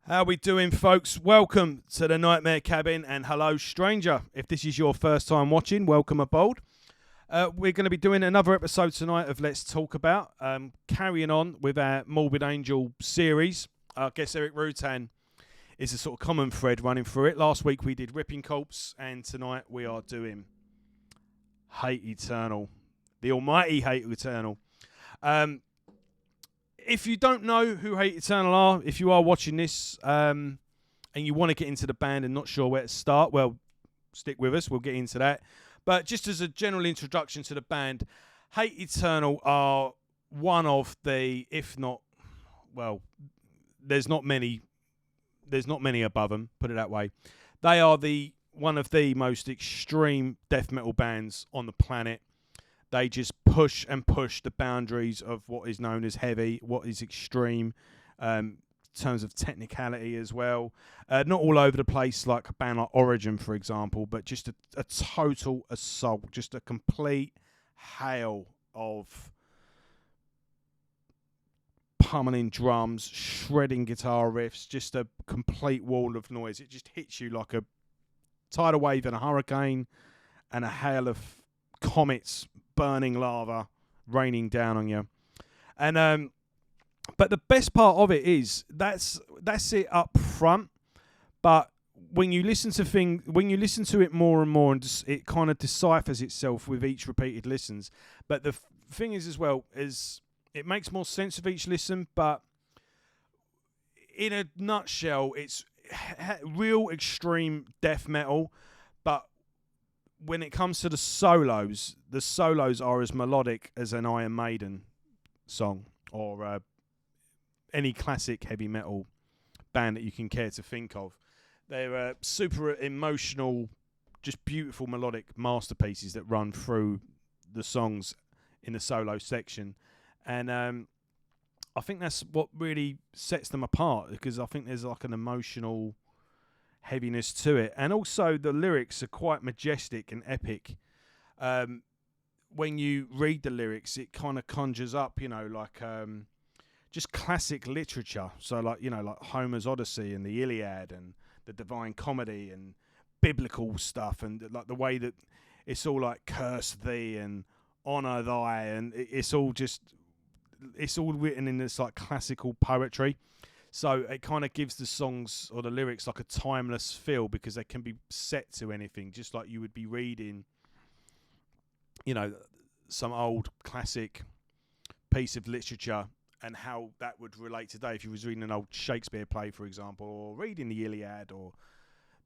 How we doing, folks? Welcome to the Nightmare Cabin, and hello, stranger. If this is your first time watching, welcome aboard. We're going to be doing another episode tonight of Let's Talk About, carrying on with our Morbid Angel series. I guess Eric Rutan is a sort of common thread running through it. Last week we did Ripping Corpse, and tonight we are doing Hate Eternal, the almighty Hate Eternal. If you don't know who Hate Eternal are, if you are watching this and you want to get into the band and not sure where to start, well, stick with us. We'll get into that. But just as a general introduction to the band, Hate Eternal are one of the, if not, well, there's not many above them, put it that way. They are one of the most extreme death metal bands on the planet. They just push and push the boundaries of what is known as heavy, what is extreme, in terms of technicality as well. Not all over the place like a band like Origin, for example, but just a total assault, just a complete hail of pummeling drums, shredding guitar riffs, just a complete wall of noise. It just hits you like a tidal wave and a hurricane and a hail of comets, burning lava raining down on you. And but the best part of it is that's it up front, but when you listen to it more and more, and it kind of deciphers itself with each repeated listens. But the thing is as well is it makes more sense with each listen, but in a nutshell it's real extreme death metal. But when it comes to the solos are as melodic as an Iron Maiden song or any classic heavy metal band that you can care to think of. They're super emotional, just beautiful melodic masterpieces that run through the songs in the solo section. And I think that's what really sets them apart, because I think there's like an emotional heaviness to it, and also the lyrics are quite majestic and epic. When you read the lyrics, it kind of conjures up, like just classic literature. So like Homer's Odyssey and the Iliad and the Divine Comedy and biblical stuff, and like the way that it's all like curse thee and honor thy, and it's all written in this like classical poetry. So it kind of gives the songs or the lyrics like a timeless feel, because they can be set to anything, just like you would be reading, some old classic piece of literature, and how that would relate today if you was reading an old Shakespeare play, for example, or reading the Iliad or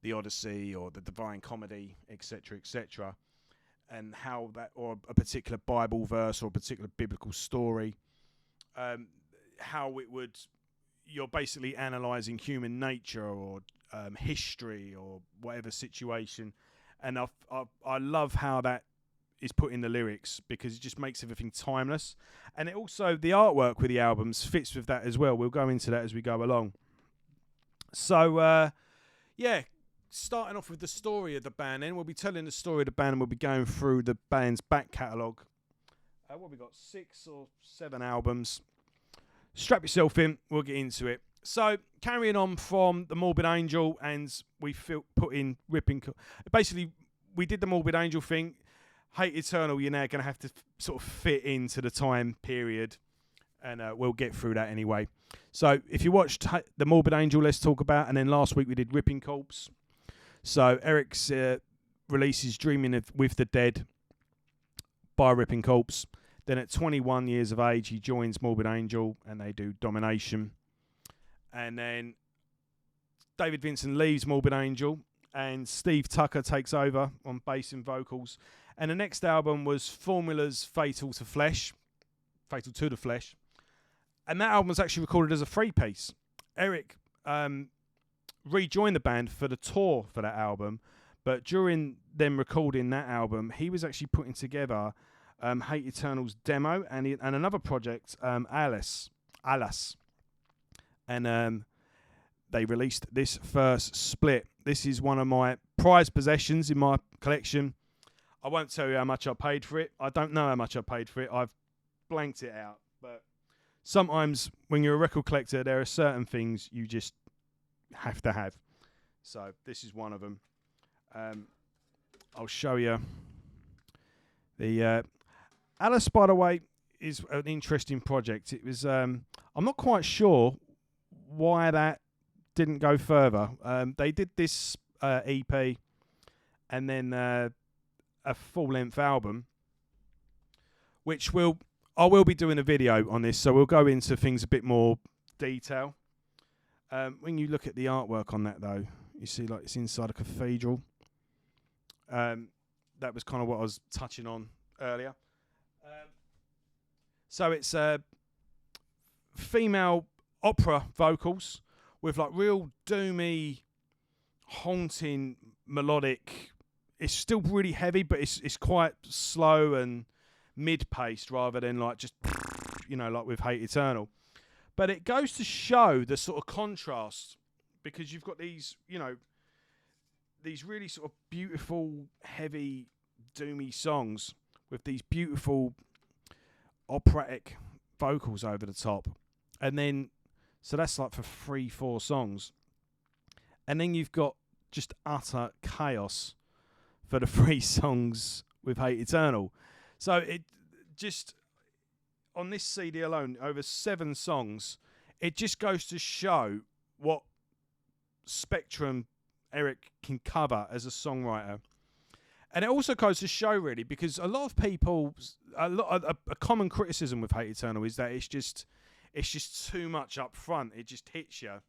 the Odyssey or the Divine Comedy, etc., etc., and how that, or a particular Bible verse or a particular biblical story, how it would. You're basically analysing human nature or history or whatever situation, and I love how that is put in the lyrics, because it just makes everything timeless. And it also, the artwork with the albums fits with that as well. We'll go into that as we go along. So starting off with the story of the band, then we'll be telling the story of the band, and we'll be going through the band's back catalogue. What we got, 6 or 7 albums. Strap yourself in, we'll get into it. So, carrying on from the Morbid Angel, and we put in Ripping. Basically, we did the Morbid Angel thing. Hate Eternal, you're now going to have to sort of fit into the time period, and we'll get through that anyway. So, if you watched the Morbid Angel, Let's Talk About, and then last week we did Ripping Corpse. So, Eric's releases Dreaming with the Dead by Ripping Corpse. Then at 21 years of age, he joins Morbid Angel, and they do Domination. And then David Vincent leaves Morbid Angel, and Steve Tucker takes over on bass and vocals. And the next album was Formula's Fatal to the Flesh. And that album was actually recorded as a 3-piece. Eric rejoined the band for the tour for that album, but during them recording that album, he was actually putting together Hate Eternal's demo and another project, Alice, and they released this first split. This is one of my prized possessions in my collection. I won't tell you how much I paid for it. I don't know how much I paid for it. I've blanked it out. But sometimes when you're a record collector, there are certain things you just have to have. So this is one of them. I'll show you. The Alice, by the way, is an interesting project. It was. I'm not quite sure why that didn't go further. They did this EP and then a full-length album, which I will be doing a video on this, so we'll go into things a bit more detail. When you look at the artwork on that, though, you see like it's inside a cathedral. That was kind of what I was touching on earlier. So it's female opera vocals with like real doomy, haunting, melodic. It's still really heavy, but it's quite slow and mid-paced rather than like just, like with Hate Eternal. But it goes to show the sort of contrast, because you've got these, these really sort of beautiful, heavy, doomy songs with these beautiful operatic vocals over the top. And then, so that's like for 3-4 songs. And then you've got just utter chaos for the 3 songs with Hate Eternal. So it just, on this CD alone, over 7 songs, it just goes to show what spectrum Eric can cover as a songwriter. And it also goes to show, really, because a lot of people, a common criticism with Hate Eternal is that it's just too much up front. It just hits you,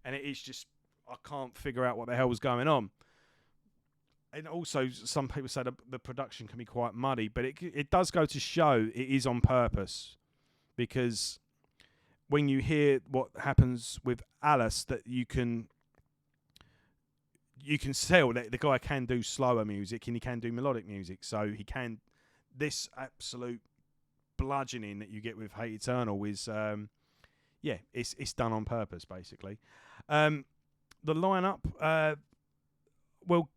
and it is just, I can't figure out what the hell was going on. And also, some people say the production can be quite muddy, but it does go to show it is on purpose, because when you hear what happens with Alice, that you can tell that the guy can do slower music and he can do melodic music. So he can, this absolute bludgeoning that you get with Hate Eternal is, it's done on purpose, basically. The lineup, well,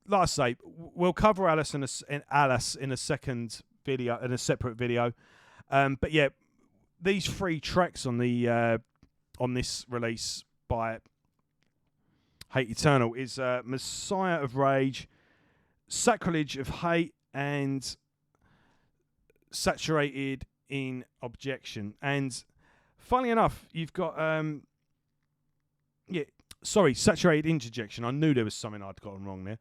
like I say, we'll cover Alice in a second video, in a separate video. But yeah, these 3 tracks on the on this release by Hate Eternal is Messiah of Rage, Sacrilege of Hate, and Saturated in Objection. And funnily enough, you've got Saturated Interjection. I knew there was something I'd gotten wrong there.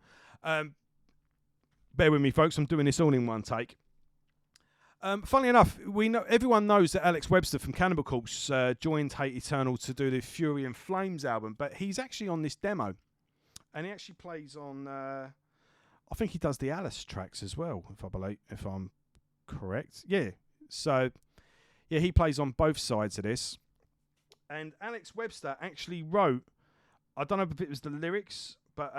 Bear with me, folks. I'm doing this all in one take. Funnily enough, everyone knows that Alex Webster from Cannibal Corpse joined Hate Eternal to do the Fury and Flames album, but he's actually on this demo, and he actually plays on. I think he does the Alice tracks as well, if I'm correct. Yeah. So, yeah, he plays on both sides of this, and Alex Webster actually wrote. I don't know if it was the lyrics, but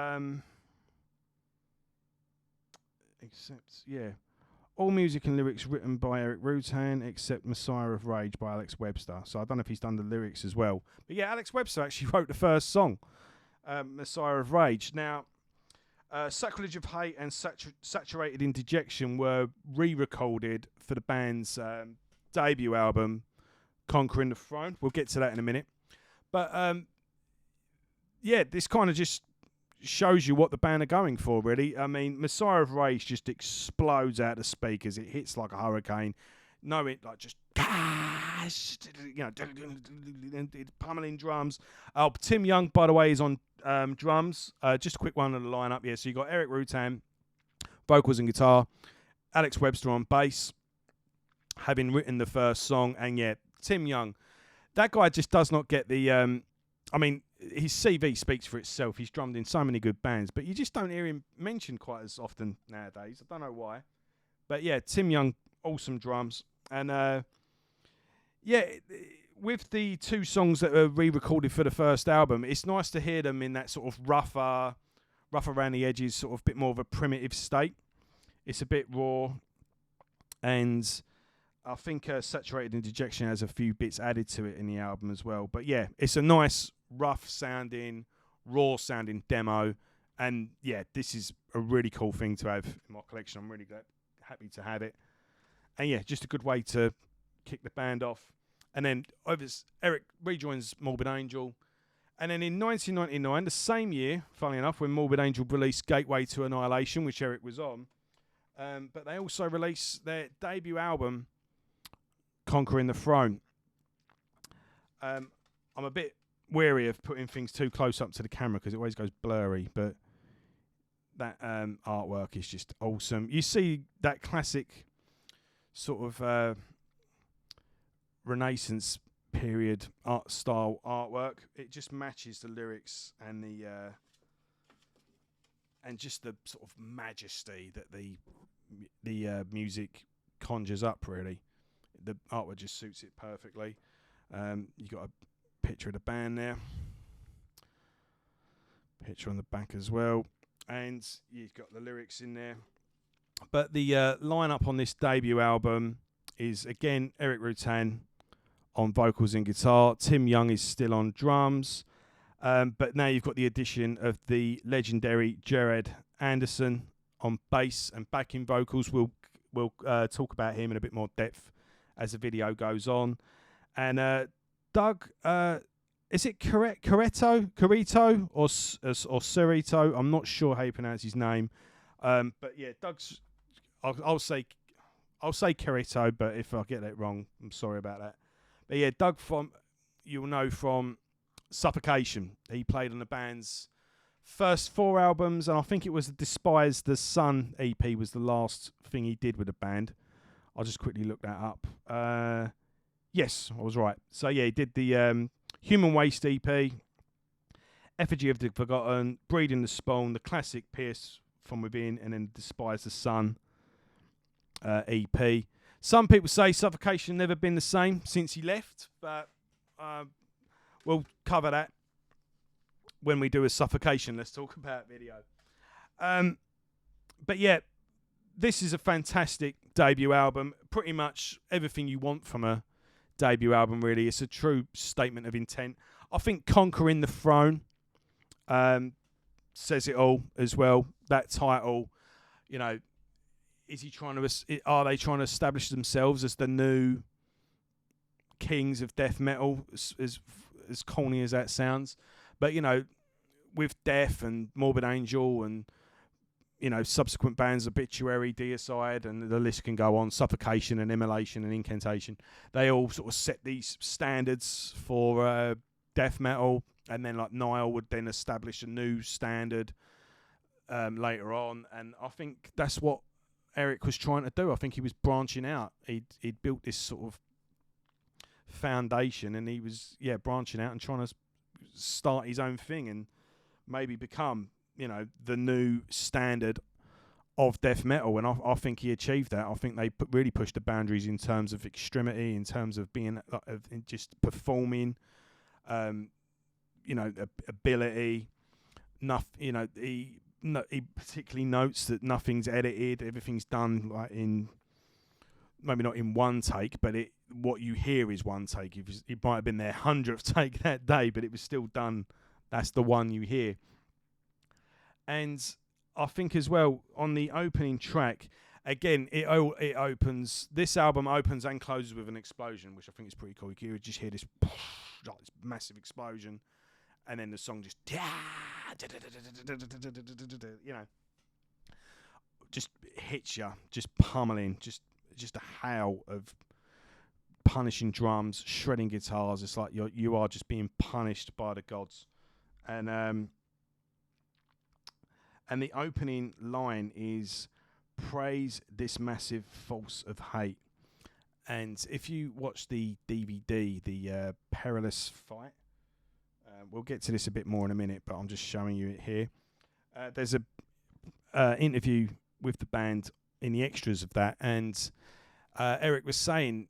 all music and lyrics written by Eric Rutan, except Messiah of Rage by Alex Webster. So I don't know if he's done the lyrics as well. But yeah, Alex Webster actually wrote the first song, Messiah of Rage. Now, Sacrilege of Hate and Saturated in Dejection were re-recorded for the band's debut album, Conquering the Throne. We'll get to that in a minute. But this kind of just shows you what the band are going for, really. I mean, Messiah of Rage just explodes out the speakers. It hits like a hurricane. Just pummeling drums. Tim Young, by the way, is on drums. Just a quick one on the lineup. Yeah, so you got Eric Rutan, vocals and guitar, Alex Webster on bass, having written the first song, and yeah, Tim Young. That guy just does not get the. His CV speaks for itself. He's drummed in so many good bands, but you just don't hear him mentioned quite as often nowadays. I don't know why. But yeah, Tim Young, awesome drums. And with the 2 songs that were re-recorded for the first album, it's nice to hear them in that sort of rougher around the edges, sort of bit more of a primitive state. It's a bit raw. And I think Saturated in Dejection has a few bits added to it in the album as well. But yeah, it's a nice, rough-sounding, raw-sounding demo. And yeah, this is a really cool thing to have in my collection. I'm really happy to have it. And yeah, just a good way to kick the band off. And then Eric rejoins Morbid Angel. And then in 1999, the same year, funnily enough, when Morbid Angel released Gateway to Annihilation, which Eric was on, but they also released their debut album, Conquering the Throne. I'm a bit wary of putting things too close up to the camera because it always goes blurry, but that artwork is just awesome. You see that classic sort of Renaissance period art style artwork. It just matches the lyrics and the and just the sort of majesty that the music conjures up. Really, the artwork just suits it perfectly. You got a picture of the band there, picture on the back as well, and you've got the lyrics in there. But the lineup on this debut album is again Eric Rutan on vocals and guitar. Tim Young is still on drums, but now you've got the addition of the legendary Jared Anderson on bass and backing vocals. We'll talk about him in a bit more depth as the video goes on. And Doug, is it Carito or Cerrito? I'm not sure how you pronounce his name, but yeah, Doug's. I'll say Carito, but if I get that wrong, I'm sorry about that. But yeah, Doug you'll know from Suffocation. He played on the band's first 4 albums, and I think it was the Despise the Sun EP was the last thing he did with the band. I'll just quickly look that up. Yes, I was right. So yeah, he did the Human Waste EP, Effigy of the Forgotten, Breeding the Spawn, the classic Pierce from Within, and then Despise the Sun EP. Some people say Suffocation never been the same since he left, but we'll cover that when we do a Suffocation. Let's talk about video. But yeah, this is a fantastic debut album. Pretty much everything you want from a debut album, really. It's a true statement of intent. I think Conquering the Throne says it all as well. That title, you know, are they trying to establish themselves as the new kings of death metal, as corny as that sounds? But, you know, with Death and Morbid Angel and, you know, subsequent bands, Obituary, Deicide, and the list can go on, Suffocation and Immolation and Incantation, they all sort of set these standards for death metal, and then like Nile would then establish a new standard later on, and I think that's what Eric was trying to do. I think he was branching out. He'd built this sort of foundation, and he was branching out and trying to start his own thing and maybe become, you know, the new standard of death metal. And I think he achieved that. I think they really pushed the boundaries in terms of extremity, in terms of being just performing, you know, ability. You know, he particularly notes that nothing's edited, everything's done like in, maybe not in one take, but what you hear is one take. It might have been their 100th take that day, but it was still done. That's the one you hear. And I think as well, on the opening track, again, this album opens and closes with an explosion, which I think is pretty cool. You just hear this massive explosion, and then the song just, you know, just hits you, just pummeling, just a howl of punishing drums, shredding guitars. It's like you are just being punished by the gods. And the opening line is, praise this massive force of hate. And if you watch the DVD, the Perilous Fight, we'll get to this a bit more in a minute, but I'm just showing you it here. There's a interview with the band in the extras of that, and Eric was saying,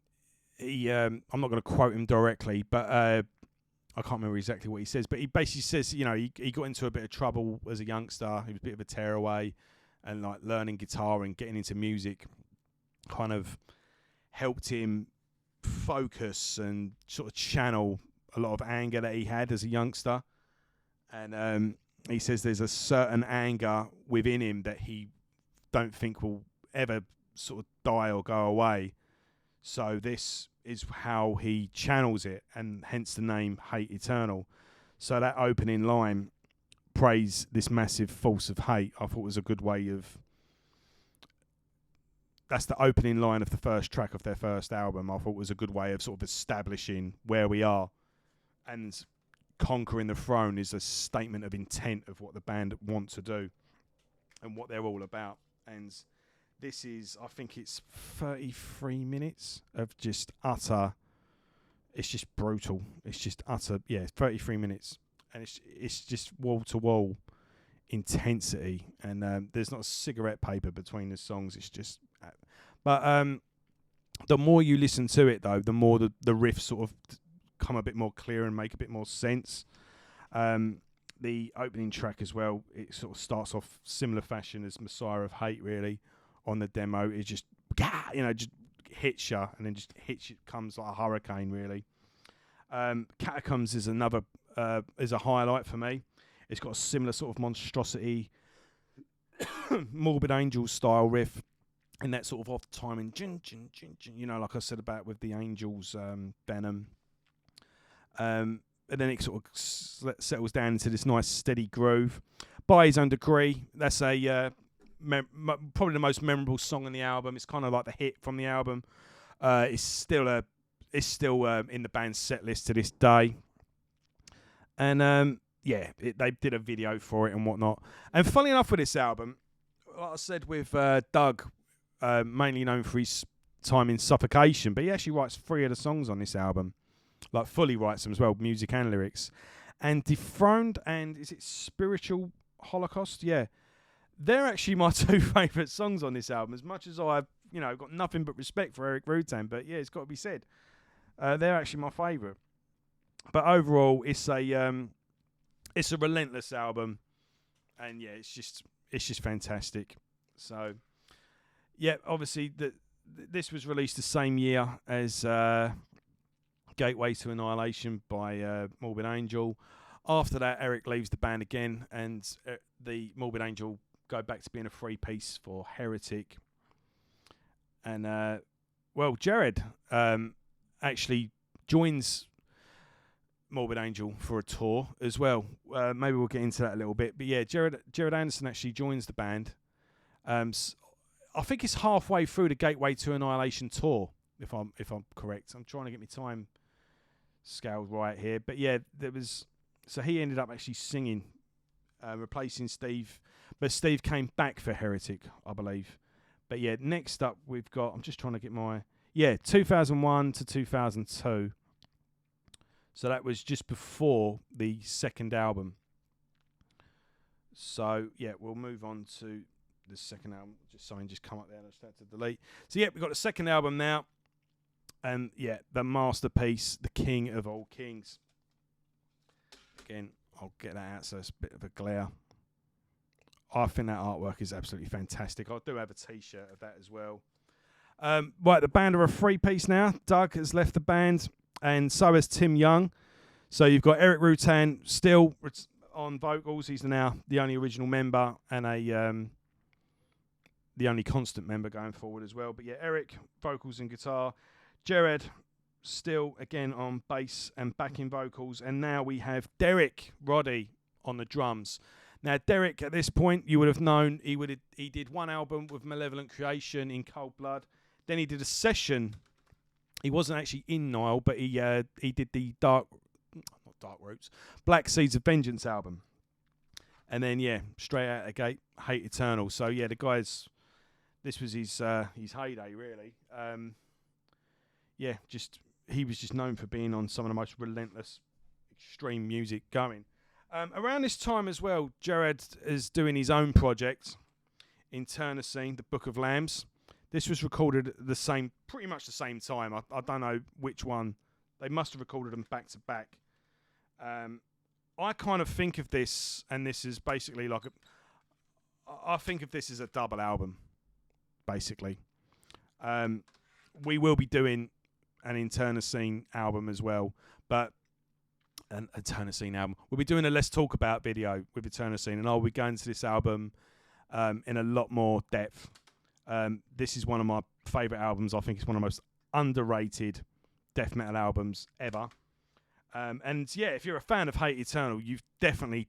I'm not going to quote him directly, but I can't remember exactly what he says, but he basically says, you know, he got into a bit of trouble as a youngster. He was a bit of a tearaway, and like learning guitar and getting into music kind of helped him focus and sort of channel a lot of anger that he had as a youngster. And he says there's a certain anger within him that he don't think will ever sort of die or go away. So this is how he channels it, and hence the name Hate Eternal. So that opening line, praise this massive force of hate, I thought was a good way of. That's the opening line of the first track of their first album. I thought was a good way of sort of establishing where we are, and Conquering the Throne is a statement of intent of what the band want to do and what they're all about. And this is, I think it's 33 minutes of just utter. It's just brutal. It's just utter. Yeah, 33 minutes, and it's just wall to wall intensity. And there's not a cigarette paper between the songs. It's just. But the more you listen to it, though, the more the riffs sort of come a bit more clear and make a bit more sense. The opening track as well, it sort of starts off similar fashion as Messiah of Hate, really, on the demo. It just, just hits you and then just hits you, comes like a hurricane, really. Catacombs is another, is a highlight for me. It's got a similar sort of monstrosity, Morbid Angel style riff. And that sort of off timing, like I said about with the Angels, Venom. And then it sort of settles down into this nice steady groove. By his own degree, that's a probably the most memorable song on the album. It's kind of like the hit from the album. It's still in the band's set list to this day. And they did a video for it and whatnot. And funny enough with this album, like I said with Doug. Mainly known for his time in Suffocation, but he actually writes 3 of the songs on this album, like fully writes them as well, music and lyrics. And Dethroned and is it Spiritual Holocaust? Yeah, they're actually my 2 favourite songs on this album. As much as I've got nothing but respect for Eric Rutan, but yeah, it's got to be said, they're actually my favourite. But overall, it's a relentless album, and yeah, it's just fantastic. So. Yeah, obviously this was released the same year as Gateway to Annihilation by Morbid Angel. After that, Eric leaves the band again, and the Morbid Angel go back to being a 3-piece for Heretic. And Jared actually joins Morbid Angel for a tour as well. Maybe we'll get into that a little bit. But yeah, Jared Anderson actually joins the band. I think it's halfway through the Gateway to Annihilation tour, if I'm correct. I'm trying to get my time scaled right here, but yeah, so he ended up actually singing, replacing Steve, but Steve came back for Heretic, I believe. But yeah, next up we've got. I'm just trying to get 2001 to 2002. So that was just before the second album. So yeah, we'll move on to the second album. Something just come up there and I just had to delete. So yeah, we've got the second album now. And yeah, the masterpiece, the king of all kings. Again, I'll get that out so it's a bit of a glare. I think that artwork is absolutely fantastic. I do have a t-shirt of that as well. Right, the band are a 3-piece now. Doug has left the band and so has Tim Young. So you've got Eric Rutan still on vocals. He's now the only original member and the only constant member going forward as well. But yeah, Eric, vocals and guitar. Jared, still again on bass and backing vocals. And now we have Derek Roddy on the drums. Now, Derek, at this point, you would have known he did one album with Malevolent Creation in Cold Blood. Then he did a session. He wasn't actually in Nile, but he did the Black Seeds of Vengeance album. And then, yeah, straight out of the gate, Hate Eternal. So, yeah, the guy's... This was his heyday, really. He was just known for being on some of the most relentless, extreme music going. Around this time as well, Jared is doing his own project, Internecine, the Book of Lambs. This was recorded at pretty much the same time. I don't know which one. They must have recorded them back to back. I kind of think of this, and this is basically I think of this as a double album. Basically, we will be doing an Internecine album as well, but an Internecine album. We'll be doing a Let's Talk About video with Internecine, and I'll be going to this album in a lot more depth. This is one of my favourite albums. I think it's one of the most underrated death metal albums ever. And yeah, if you're a fan of Hate Eternal, you've definitely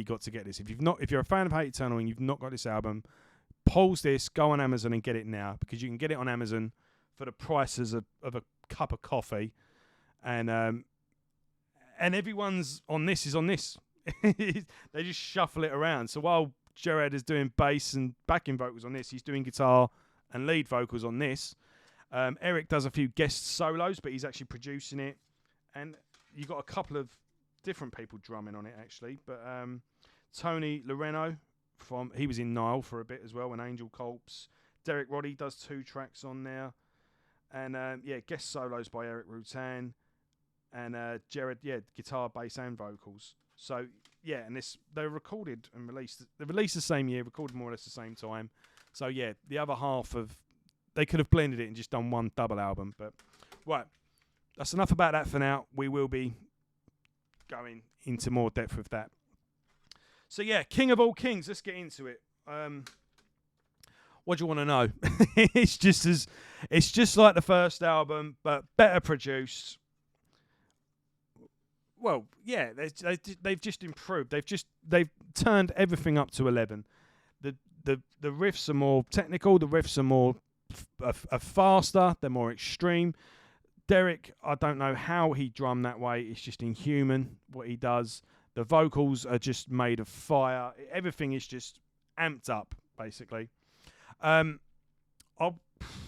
got to get this. If you're a fan of Hate Eternal and you've not got this album, pause this, go on Amazon and get it now, because you can get it on Amazon for the prices of a cup of coffee, and everyone's on this is on this. They just shuffle it around. So while Gerard is doing bass and backing vocals on this, he's doing guitar and lead vocals on this. Eric does a few guest solos, but he's actually producing it, and you got a couple of different people drumming on it actually. But Tony Loreno he was in Nile for a bit as well, and Angel Corpse. Derek Roddy does 2 tracks on there, and guest solos by Eric Rutan, and Jared, guitar, bass, and vocals. So yeah, and they were recorded and released. They released the same year, recorded more or less the same time. So yeah, the other half they could have blended it and just done one double album. But right, that's enough about that for now. We will be going into more depth with that. So yeah, King of All Kings. Let's get into it. What do you want to know? It's just like the first album, but better produced. Well, yeah, they've just improved. They've turned everything up to 11. The riffs are more technical. The riffs are more are faster. They're more extreme. Derek, I don't know how he drummed that way. It's just inhuman what he does. The vocals are just made of fire. Everything is just amped up, basically.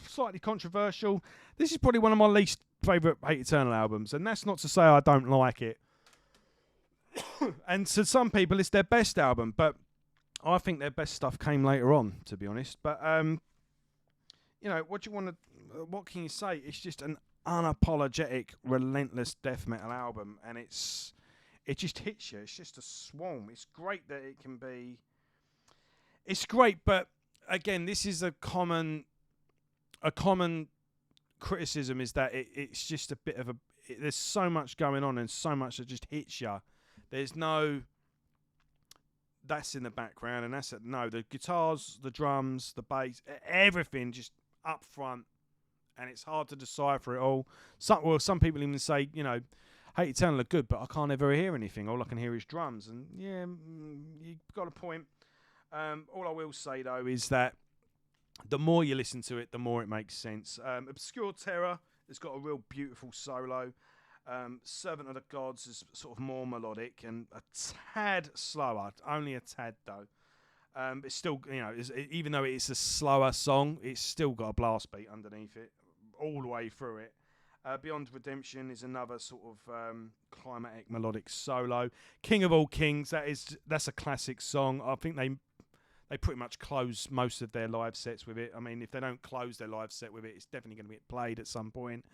Slightly controversial. This is probably one of my least favourite Hate Eternal albums, and that's not to say I don't like it. And to some people, it's their best album, but I think their best stuff came later on, to be honest. But what can you say? It's just an unapologetic, relentless death metal album, and it just hits you. It's just a swarm. It's great that it can be. It's great, but again, this is a common criticism is that it's just a bit of there's so much going on and so much that just hits you. There's no that's in the background and that's it. No, the guitars, the drums, the bass, everything just up front, and it's hard to decipher it all. Some people even say, Hate Eternal are good, but I can't ever hear anything. All I can hear is drums, and yeah, you've got a point. All I will say though is that the more you listen to it, the more it makes sense. Obscure Terror has got a real beautiful solo. Servant of the Gods is sort of more melodic and a tad slower, only a tad though. It's still, even though it's a slower song, it's still got a blast beat underneath it, all the way through it. Beyond Redemption is another sort of climatic melodic solo. King of All Kings, that's a classic song. I think they pretty much close most of their live sets with it. I mean, if they don't close their live set with it, it's definitely going to get played at some point.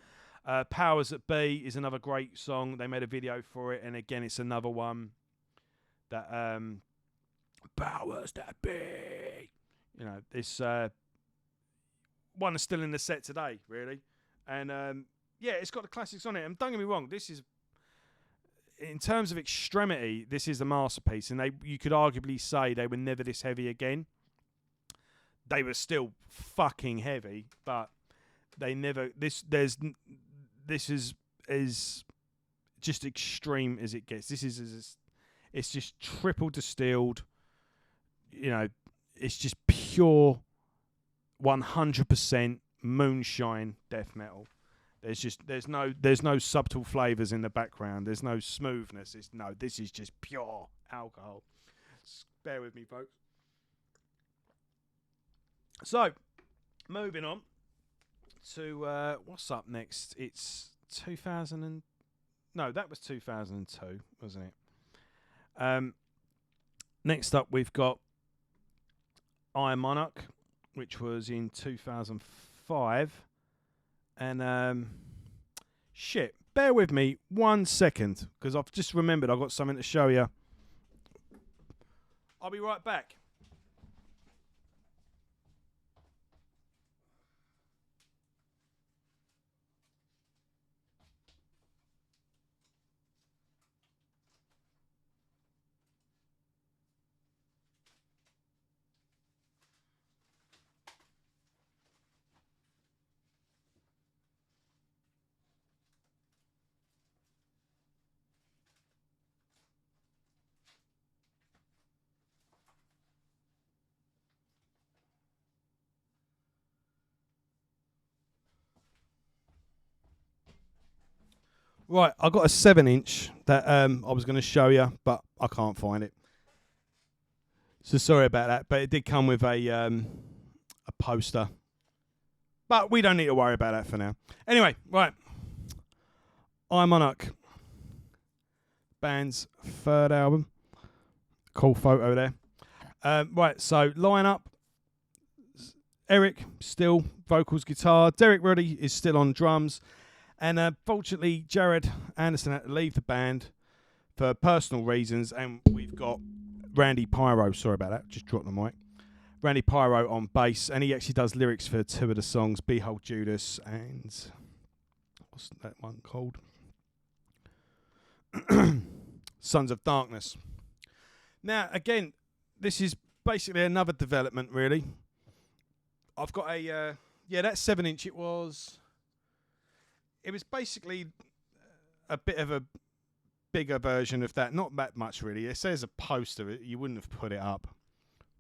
Powers That Be is another great song. They made a video for it, and again, it's another one that Powers That Be. This one is still in the set today, really, and it's got the classics on it. And don't get me wrong, this is, in terms of extremity, this is a masterpiece, and you could arguably say they were never this heavy again. They were still fucking heavy, but they never. This is just extreme as it gets. It's just triple distilled. It's just pure 100% moonshine death metal. There's no subtle flavors in the background. There's no smoothness. This is just pure alcohol. Bear with me, folks. So, moving on to what's up next. It's 2000 no, that was 2002, wasn't it? Next up, we've got Iron Monarch, which was in 2005. And bear with me 1 second, because I've just remembered I've got something to show you. I'll be right back. Right, I got a 7-inch that I was going to show you, but I can't find it. So sorry about that. But it did come with a poster. But we don't need to worry about that for now. Anyway, right. I Monarch. Band's third album. Cool photo there. Right, so lineup. Eric, still vocals, guitar. Derek Ruddy is still on drums. And fortunately, Jared Anderson had to leave the band for personal reasons. And we've got Randy Pyro. Sorry about that. Just dropped the mic. Randy Pyro on bass. And he actually does lyrics for 2 of the songs, Behold Judas and... what's that one called? Sons of Darkness. Now, again, this is basically another development, really. I've got a... that 7-inch, it was basically a bit of a bigger version of that. Not that much, really. It says a poster. You wouldn't have put it up.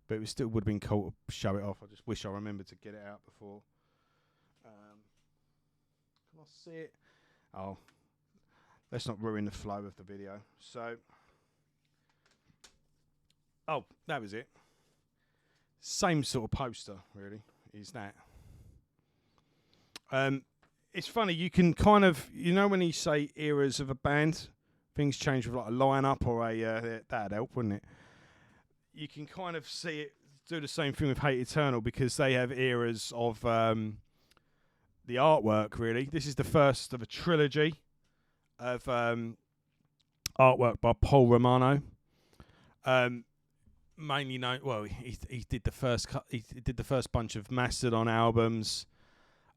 But it still would have been cool to show it off. I just wish I remembered to get it out before. Can I see it? Oh, let's not ruin the flow of the video. So, that was it. Same sort of poster, really, is that. It's funny, you can kind of, when you say eras of a band, things change with like a lineup or that'd help, wouldn't it? You can kind of see it do the same thing with Hate Eternal because they have eras of the artwork, really. This is the first of a trilogy of artwork by Paul Romano. Mainly known, well, he did the first he did the first bunch of Mastodon albums.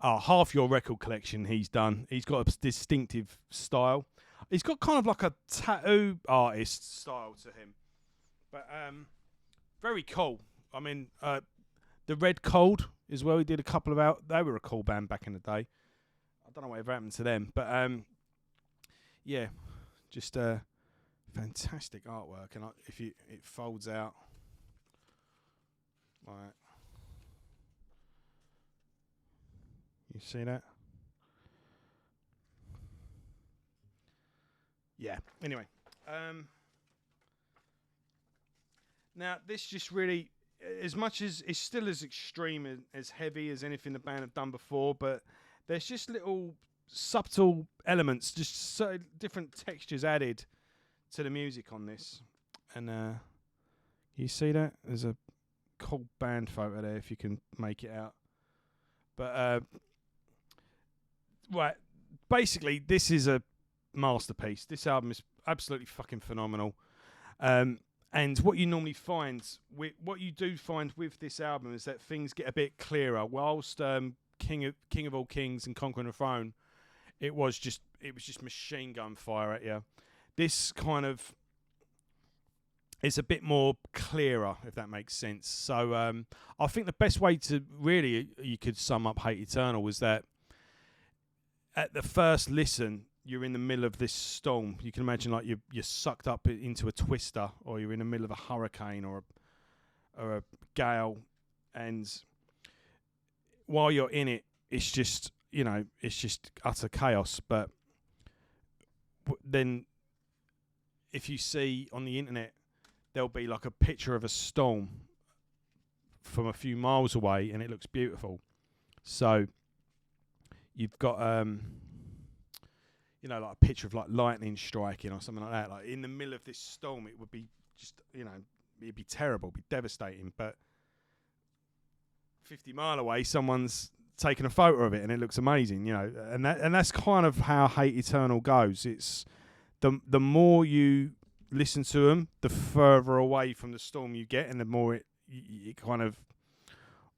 Half Your Record collection he's done. He's got a distinctive style. He's got kind of like a tattoo artist style to him. But very cool. I mean, the Red Cold as well. He did a couple of they were a cool band back in the day. I don't know whatever happened to them, but yeah, just fantastic artwork. And it folds out, right? You see that? Yeah. Anyway, now this just really, as much as it's still as extreme as heavy as anything the band have done before, but there's just little subtle elements, just so different textures added to the music on this. And you see that? There's a cool band photo there if you can make it out. But right, basically this is a masterpiece. This album is absolutely fucking phenomenal. And what you normally find, what you do find with this album is that things get a bit clearer. Whilst King of All Kings and Conquering the Throne, it was just machine gun fire at you. This kind of is a bit more clearer, if that makes sense. So I think the best way to really you could sum up Hate Eternal was that at the first listen, you're in the middle of this storm. You can imagine like you're sucked up into a twister, or you're in the middle of a hurricane or a gale, and while you're in it, it's just utter chaos. But then, if you see on the internet, there'll be like a picture of a storm from a few miles away, and it looks beautiful. So you've got like a picture of like lightning striking or something like that. Like in the middle of this storm, it would be just, it'd be terrible, it'd be devastating. But 50 mile away, someone's taken a photo of it and it looks amazing, And that's kind of how Hate Eternal goes. It's the more you listen to them, the further away from the storm you get, and the more it kind of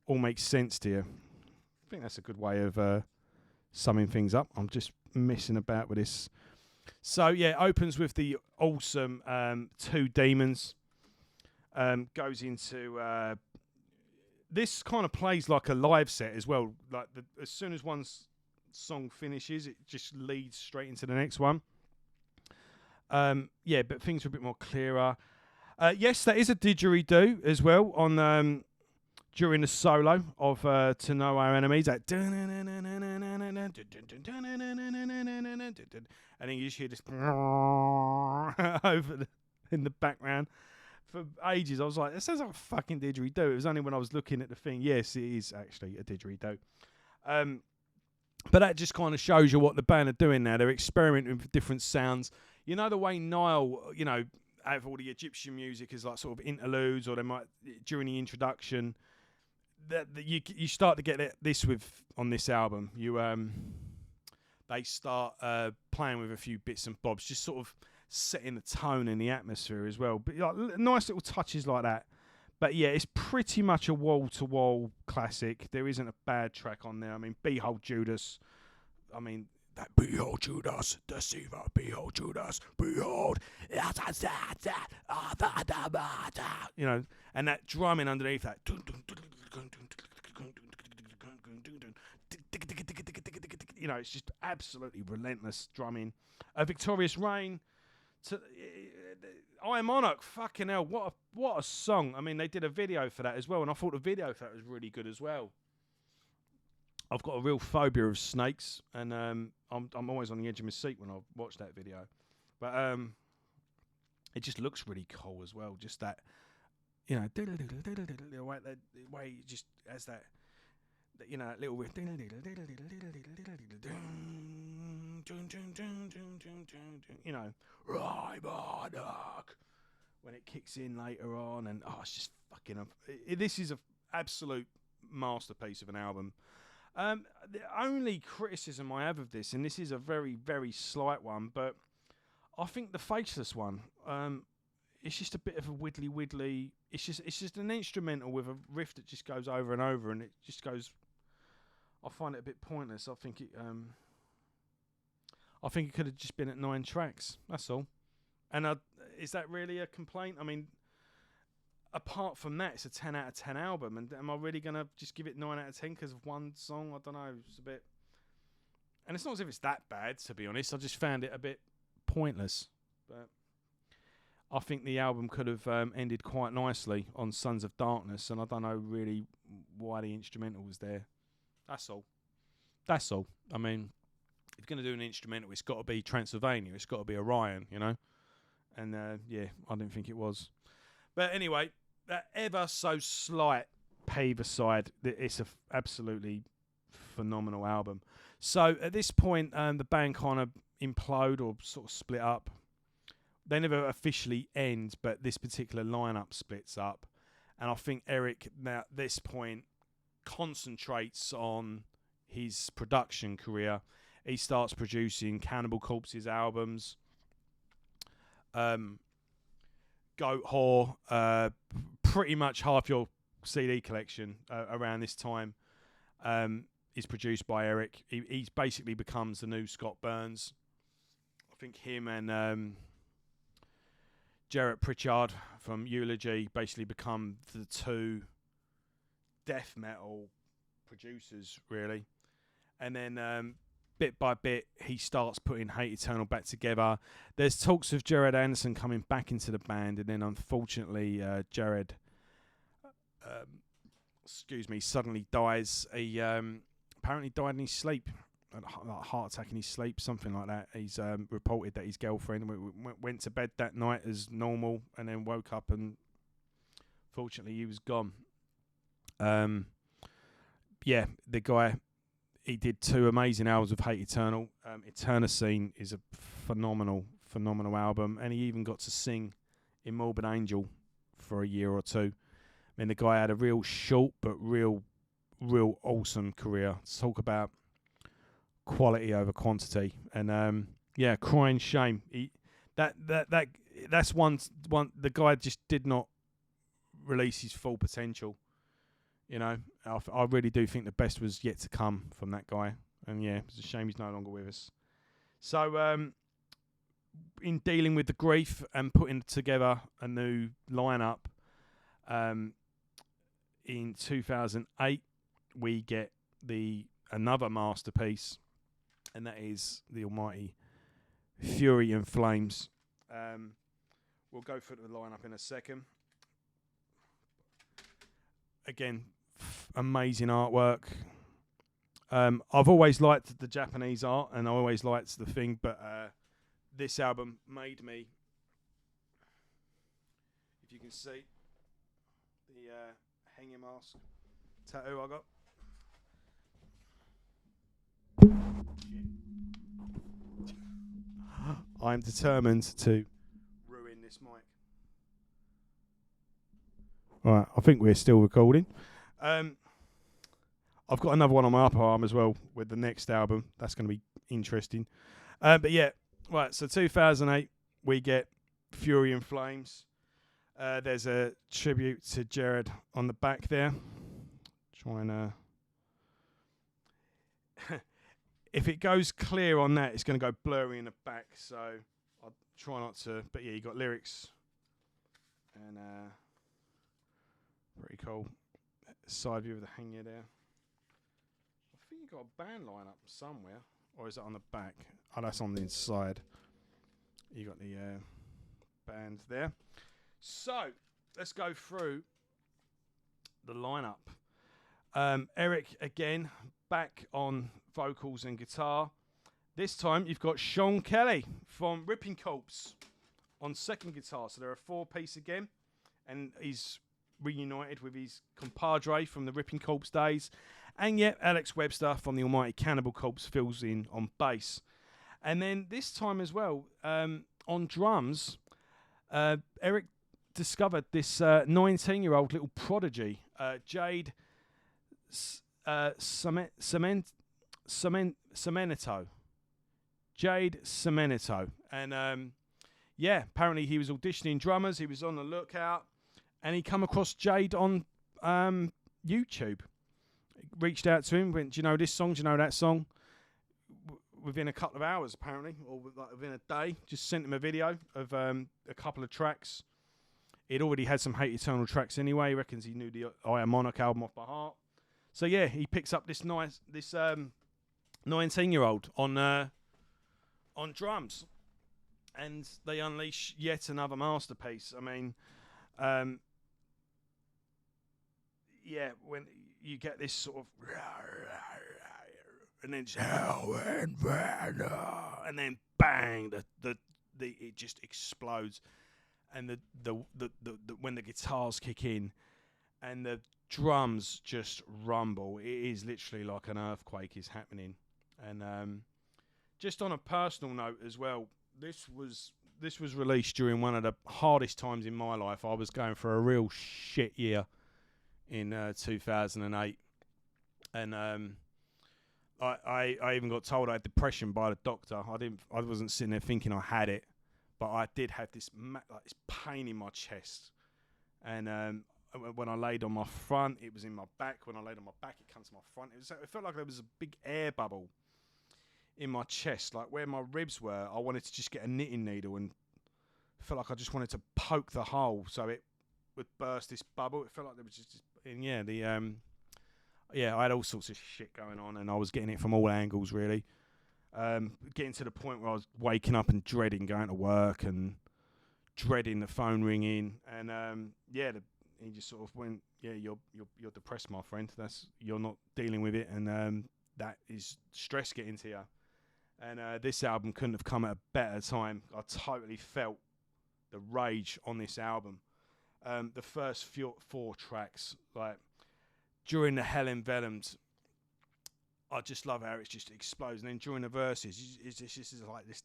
all makes sense to you. I think that's a good way of summing things up. I'm just messing about with this. So yeah, it opens with the awesome Two Demons. Goes into this kind of plays like a live set as well. Like as soon as one song finishes, it just leads straight into the next one. But things are a bit more clearer. Yes, that is a didgeridoo as well on during the solo of To Know Our Enemies, that and then you just hear this over in the background for ages. I was like, that sounds like a fucking didgeridoo. It was only when I was looking at the thing. Yes, it is actually a didgeridoo. But that just kind of shows you what the band are doing now. They're experimenting with different sounds. You know the way Nile, have all the Egyptian music as like sort of interludes, or they might during the introduction. That you start to get this with on this album. They start playing with a few bits and bobs, just sort of setting the tone and the atmosphere as well. But like, nice little touches like that. But yeah, it's pretty much a wall-to-wall classic. There isn't a bad track on there. I mean, Behold Judas. I mean, that Behold Judas, deceiver, behold Judas, behold. And that drumming underneath that. It's just absolutely relentless drumming. Victorious Reign. I Am Monarch, fucking hell, what a song. I mean, they did a video for that as well, and I thought the video for that was really good as well. I've got a real phobia of snakes, and I'm always on the edge of my seat when I watch that video. But it just looks really cool as well. Just that, the way it just has that, that little riff. When it kicks in later on, and it's just fucking. This is an absolute masterpiece of an album. The only criticism I have of this, and this is a very, very slight one, but I think the Faceless one, it's just a bit of a widdly. It's just an instrumental with a riff that just goes over and over, and it just goes. I find it a bit pointless. I think it could have just been at 9 tracks. That's all. And is that really a complaint? I mean, apart from that, it's a 10 out of 10 album. And am I really going to just give it 9 out of 10 because of one song? I don't know. It's a bit... And it's not as if it's that bad, to be honest. I just found it a bit pointless. But I think the album could have ended quite nicely on Sons of Darkness. And I don't know really why the instrumental was there. That's all. I mean, if you're going to do an instrumental, it's got to be Transylvania. It's got to be Orion, And, I didn't think it was. But anyway, that ever so slight peeve aside, it's an absolutely phenomenal album. So at this point, the band kind of implode or sort of split up. They never officially end, but this particular lineup splits up. And I think Eric, now at this point, concentrates on his production career. He starts producing Cannibal Corpse's albums, Goat Whore, pretty much half your CD collection around this time is produced by Eric. He basically becomes the new Scott Burns. I think him and Jarrett Pritchard from Eulogy basically become the two death metal producers, really. And then bit by bit, he starts putting Hate Eternal back together. There's talks of Jared Anderson coming back into the band, and then unfortunately, Jared, suddenly dies. He apparently died in his sleep, a heart attack in his sleep, something like that. He's reported that his girlfriend went to bed that night as normal, and then woke up, and fortunately, he was gone. The guy. He did 2 amazing albums of Hate Eternal. Eternocene is a phenomenal album, and he even got to sing in Morbid Angel for a year or 2. I mean, the guy had a real short but real awesome career. Talk about quality over quantity, and crying shame. That's one. The guy just did not release his full potential. I really do think the best was yet to come from that guy. And it's a shame he's no longer with us. So, in dealing with the grief and putting together a new lineup, in 2008, we get another masterpiece, and that is the almighty Fury and Flames. We'll go through the lineup in a second. Again, amazing artwork. I've always liked the Japanese art, and I always liked the thing, but this album made me, if you can see, the hanging mask tattoo I got. I'm determined to ruin this mic. Alright, I think we're still recording. I've got another one on my upper arm as well with the next album. That's going to be interesting. But yeah, right, so 2008, we get Fury and Flames. There's a tribute to Jared on the back there. Trying to... if it goes clear on that, it's going to go blurry in the back, so I'll try not to. But yeah, you got lyrics. And pretty cool. Side view of the hanger there. I think you got a band line up somewhere. Or is it on the back? Oh, that's on the inside. You got the band there. So, let's go through the lineup. Eric, again, back on vocals and guitar. This time, you've got Sean Kelly from Ripping Corpse on second guitar. So, they're a four-piece again. And he's reunited with his compadre from the Ripping Corpse days. And yet, Alex Webster from the Almighty Cannibal Corpse fills in on bass. And then this time as well, on drums, Eric discovered this 19-year-old little prodigy, Jade Semenito. Jade Semenito. And yeah, apparently he was auditioning drummers. He was on the lookout. And he come across Jade on YouTube. Reached out to him, went, do you know this song? Do you know that song? Within a couple of hours, apparently, or within a day, just sent him a video of a couple of tracks. He'd already had some Hate Eternal tracks anyway. He reckons he knew the I Am Monarch album off by heart. So yeah, he picks up this 19-year-old on drums, and they unleash yet another masterpiece. I mean, yeah, when you get this sort of, and then and then bang, the it just explodes, and the when the guitars kick in, and the drums just rumble. It is literally like an earthquake is happening. And just on a personal note as well, this was released during one of the hardest times in my life. I was going for a real shit year in 2008, and I even got told I had depression by the doctor. I wasn't sitting there thinking I had it, but I did have this this pain in my chest, and when I laid on my front, it was in my back. When I laid on my back, it comes to my front. It felt like there was a big air bubble in my chest, like where my ribs were. I wanted to just get a knitting needle and felt like I just wanted to poke the hole so it would burst this bubble. It felt like there was just, and yeah, I had all sorts of shit going on, and I was getting it from all angles, really. Getting to the point where I was waking up and dreading going to work and dreading the phone ringing, and he just sort of went, yeah, you're depressed, my friend. You're not dealing with it, and that is stress getting to you. And this album couldn't have come at a better time. I totally felt the rage on this album. The first four tracks, like during the Helen Vellums, I just love how it just explodes. And then during the verses, it's just like this.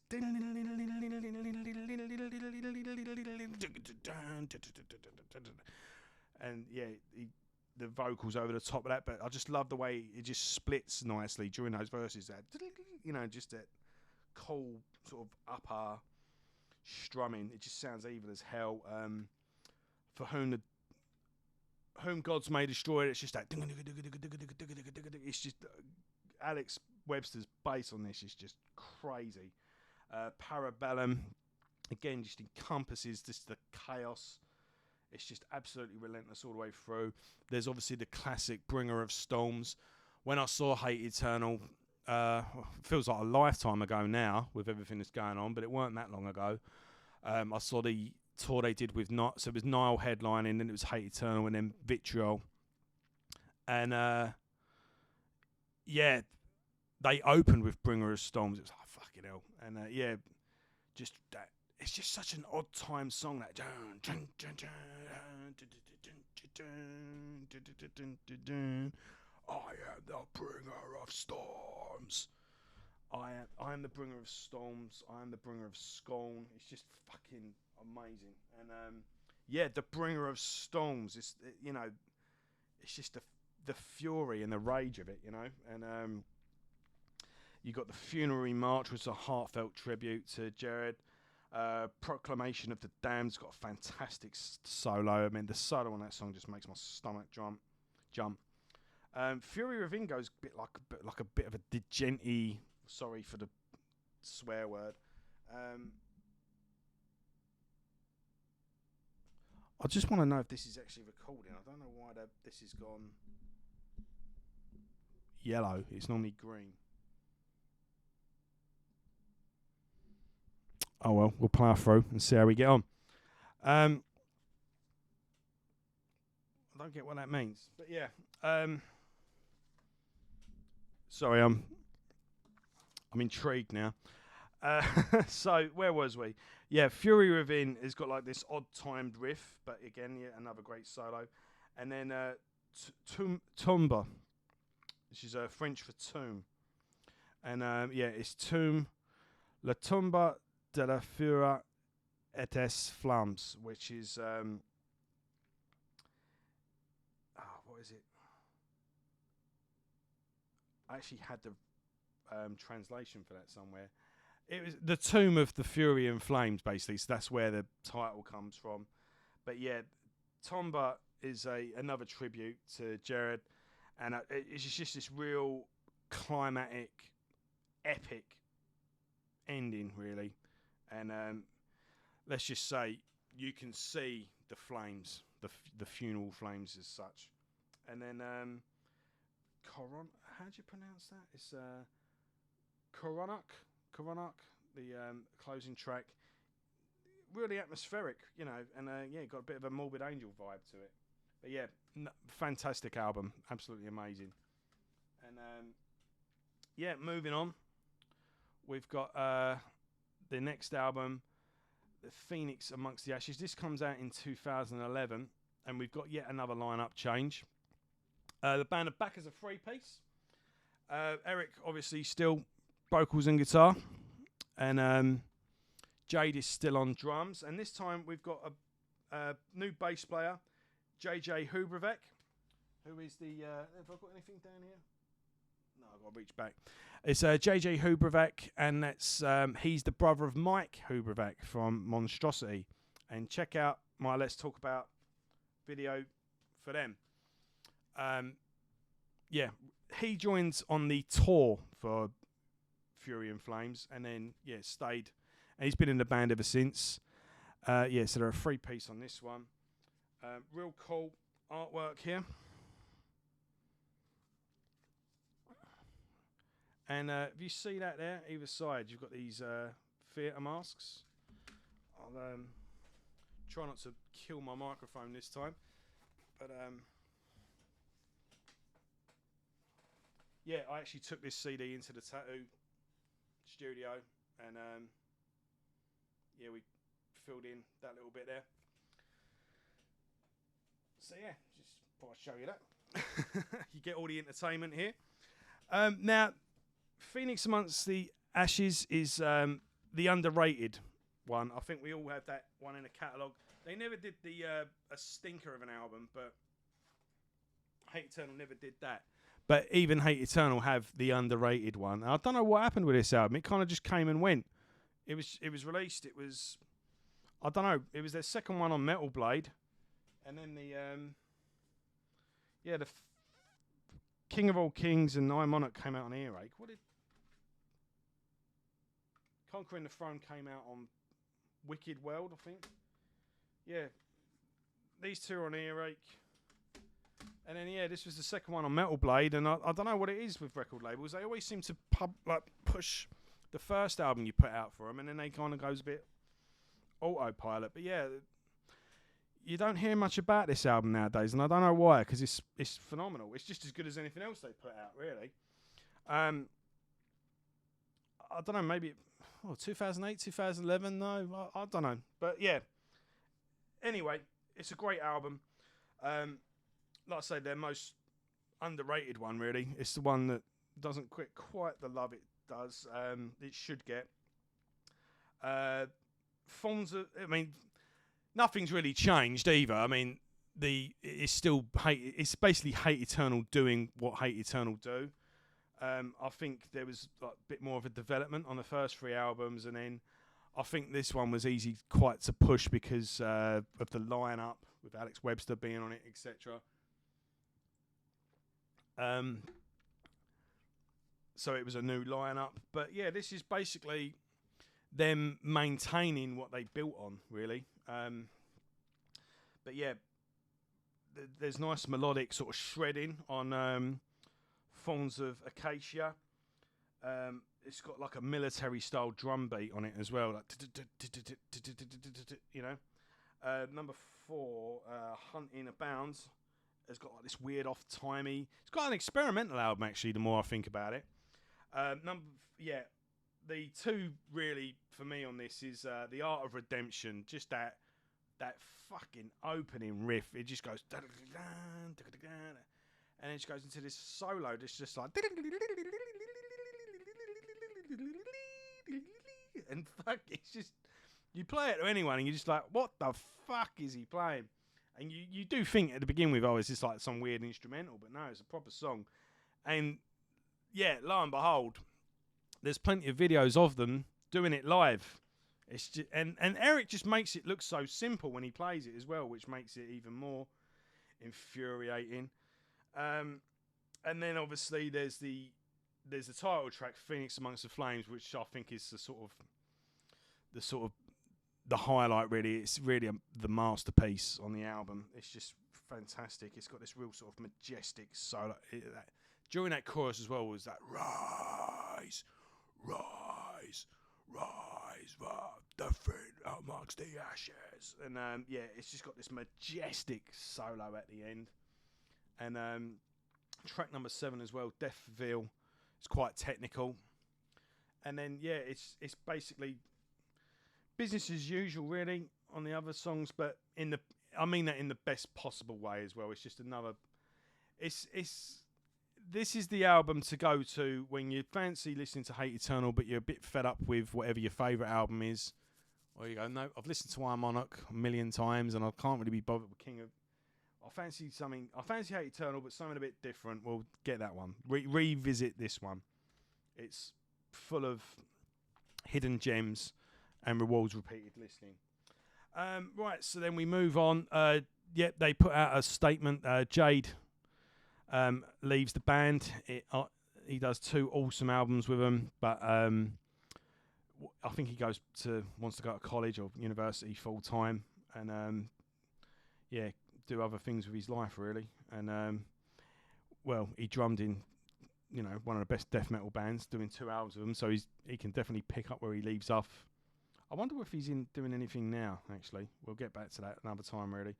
And yeah, the vocals over the top of that. But I just love the way it just splits nicely during those verses. That, just that cool sort of upper strumming. It just sounds evil as hell. For whom God's may destroy it, it's just that. It's just Alex Webster's bass on this is just crazy. Parabellum again just encompasses just the chaos. It's just absolutely relentless all the way through. There's obviously the classic Bringer of Storms. When I saw Hate Eternal, feels like a lifetime ago now with everything that's going on, but it weren't that long ago. I saw the tour they did with so it was Nile headlining, then it was Hate Eternal, and then Vitriol. And yeah, they opened with Bringer of Storms. It was like fucking hell. And yeah, just that. It's just such an odd time song. That I am the bringer of storms. I am the bringer of storms. I am the bringer of scorn. It's just fucking amazing. And yeah, the bringer of storms. It's it's just the fury and the rage of it, And you got the funerary march, which was a heartfelt tribute to Jared. Proclamation of the Damned's got a fantastic solo. I mean, the solo on that song just makes my stomach jump. Fury Within goes a bit of a digenty. Sorry for the swear word. I just want to know if this is actually recording. I don't know why this has gone yellow. It's normally green. Oh well, we'll plough through and see how we get on. I don't get what that means, but yeah. Sorry, I'm intrigued now. So where was we? Yeah, Fury Within has got like this odd timed riff, but again, yeah, another great solo. And then Tomba, which is French for tomb. And yeah, it's Tomb, La Tomba de la Fura et es Flammes, which is what is it? I actually had the translation for that somewhere. It was the Tomb of the Fury and Flames, basically. So that's where the title comes from. But yeah, Tomba is another tribute to Jared, and it's just this real climatic, epic ending, really. And let's just say you can see the flames, the funeral flames as such. And then how do you pronounce that? It's Koronok, the closing track. Really atmospheric, and yeah, got a bit of a Morbid Angel vibe to it. But yeah, fantastic album, absolutely amazing. And yeah, moving on, we've got the next album, The Phoenix Amongst the Ashes. This comes out in 2011, and we've got yet another lineup change. The band are back as a three-piece. Eric, obviously, still vocals and guitar, and Jade is still on drums. And this time we've got a new bass player, JJ Hubrovec, who is the... have I got anything down here? No, I've got to reach back. It's JJ Hubrovec, and that's he's the brother of Mike Hubrovec from Monstrosity. And check out my Let's Talk About video for them. Yeah, he joins on the tour for Fury and Flames, and then stayed, and he's been in the band ever since. Yeah, so they're a three-piece on this one. Real cool artwork here, and if you see that there, either side, you've got these theatre masks. I'll try not to kill my microphone this time, but yeah, I actually took this CD into the tattoo studio, and yeah, we filled in that little bit there. So yeah, just thought I'd show you that. You get all the entertainment here. Now, Phoenix Amongst the Ashes is the underrated one. I think we all have that one in the catalogue. They never did a stinker of an album, but Hate Eternal never did that. But even Hate Eternal have the underrated one. I don't know what happened with this album. It kind of just came and went. It was released. It was, I don't know. It was their second one on Metal Blade, and then the King of All Kings and I Monarch came out on Earache. What did Conquering the Throne came out on Wicked World, I think. Yeah, these two are on Earache. And then, this was the second one on Metal Blade, and I don't know what it is with record labels. They always seem to push the first album you put out for them, and then they kind of goes a bit autopilot. But yeah, you don't hear much about this album nowadays, and I don't know why, because it's phenomenal. It's just as good as anything else they put out, really. I don't know, maybe 2008, 2011. No, I don't know, but yeah. Anyway, it's a great album. Like I say, their most underrated one, really. It's the one that doesn't get quite the love it does. It should get. Nothing's really changed either. I mean, it's basically Hate Eternal doing what Hate Eternal do. I think there was like a bit more of a development on the first 3 albums, and then I think this one was easy quite to push because of the lineup with Alex Webster being on it, etc. So it was a new lineup, but yeah, this is basically them maintaining what they built on, really. But yeah, there's nice melodic sort of shredding on Thorns of Acacia. It's got like a military style drum beat on it as well, like you know. Number 4, Hunting Abounds, has got like this weird off-timey. It's got an experimental album actually. The more I think about it, the 2 really for me on this is The Art of Redemption. Just that fucking opening riff. It just goes and it just goes into this solo. It's just like and fuck. It's just you play it to anyone and you're just like, what the fuck is he playing? And you do think at the beginning with, it's just like some weird instrumental, but no, it's a proper song. And yeah, lo and behold, there's plenty of videos of them doing it live. It's just, and Eric just makes it look so simple when he plays it as well, which makes it even more infuriating. And then obviously there's the title track, Phoenix Amongst the Flames, which I think is the highlight, really. It's really the masterpiece on the album. It's just fantastic. It's got this real sort of majestic solo. During that chorus as well was that rise, rise, rise, defeat amongst the ashes. And it's just got this majestic solo at the end. And track number 7 as well, Deathville. It's quite technical. And then it's basically business as usual, really, on the other songs, but I mean that in the best possible way as well. It's just another. This is the album to go to when you fancy listening to Hate Eternal, but you're a bit fed up with whatever your favourite album is. Or you go, no, I've listened to Iron Monarch a million times, and I can't really be bothered with King of. I fancy Hate Eternal, but something a bit different. Well, get that one. Revisit this one. It's full of hidden gems and rewards repeated listening. Right, so then we move on. They put out a statement. Jade leaves the band. He does 2 awesome albums with them, but I think he wants to go to college or university full time, and do other things with his life, really. And he drummed in one of the best death metal bands, doing 2 albums with them, so he can definitely pick up where he leaves off. I wonder if he's doing anything now, actually. We'll get back to that another time, really.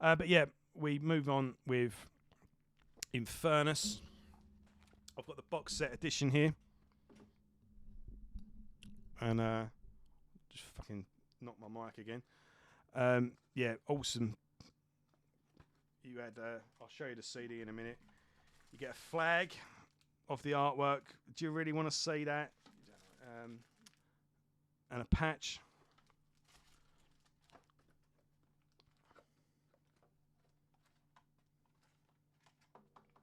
But yeah, we move on with Infernus. I've got the box set edition here. And just fucking knock my mic again. Awesome. You had, I'll show you the CD in a minute. You get a flag of the artwork. Do you really want to see that? And a patch.